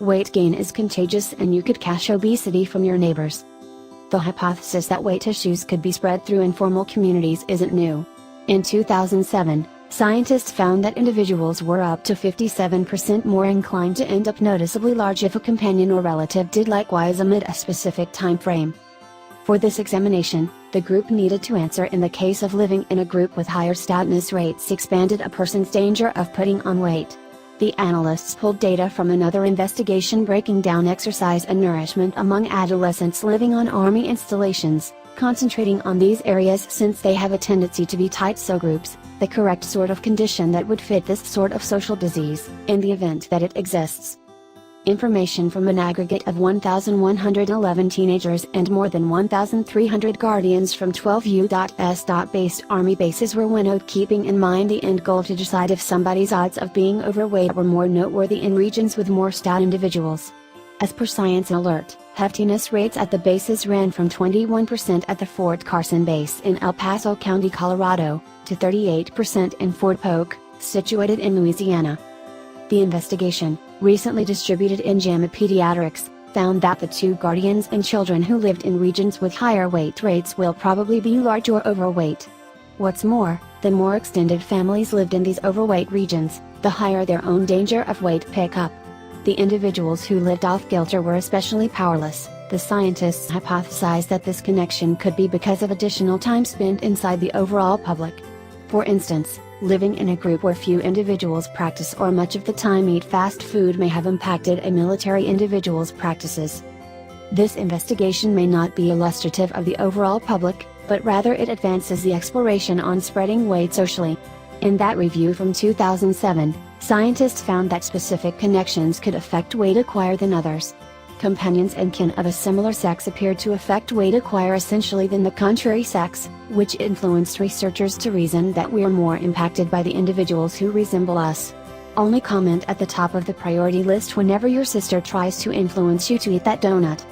Weight gain is contagious and you could catch obesity from your neighbors. The hypothesis that weight issues could be spread through informal communities isn't new. In 2007, scientists found that individuals were up to 57% more inclined to end up noticeably large if a companion or relative did likewise amid a specific time frame. For this examination, the group needed to answer in the case of living in a group with higher stoutness rates expanded a person's danger of putting on weight. The analysts pulled data from another investigation breaking down exercise and nourishment among adolescents living on army installations, concentrating on these areas since they have a tendency to be tight subgroups, the correct sort of condition that would fit this sort of social disease, in the event that it exists. Information from an aggregate of 1,111 teenagers and more than 1,300 guardians from 12 U.S.-based Army bases were winnowed, keeping in mind the end goal to decide if somebody's odds of being overweight were more noteworthy in regions with more stout individuals. As per Science Alert, heftiness rates at the bases ran from 21% at the Fort Carson base in El Paso County, Colorado, to 38% in Fort Polk, situated in Louisiana. The investigation, recently distributed in JAMA Pediatrics, found that the two guardians and children who lived in regions with higher weight rates will probably be large or overweight. What's more, the more extended families lived in these overweight regions, the higher their own danger of weight pickup. The individuals who lived off-kilter were especially powerless. The scientists hypothesized that this connection could be because of additional time spent inside the overall public. For instance, living in a group where few individuals practice or much of the time eat fast food may have impacted a military individual's practices. This investigation may not be illustrative of the overall public, but rather it advances the exploration on spreading weight socially. In that review from 2007, scientists found that specific connections could affect weight acquire than others. Companions and kin of a similar sex appeared to affect weight acquire essentially than the contrary sex, which influenced researchers to reason that we are more impacted by the individuals who resemble us. Only comment at the top of the priority list whenever your sister tries to influence you to eat that donut.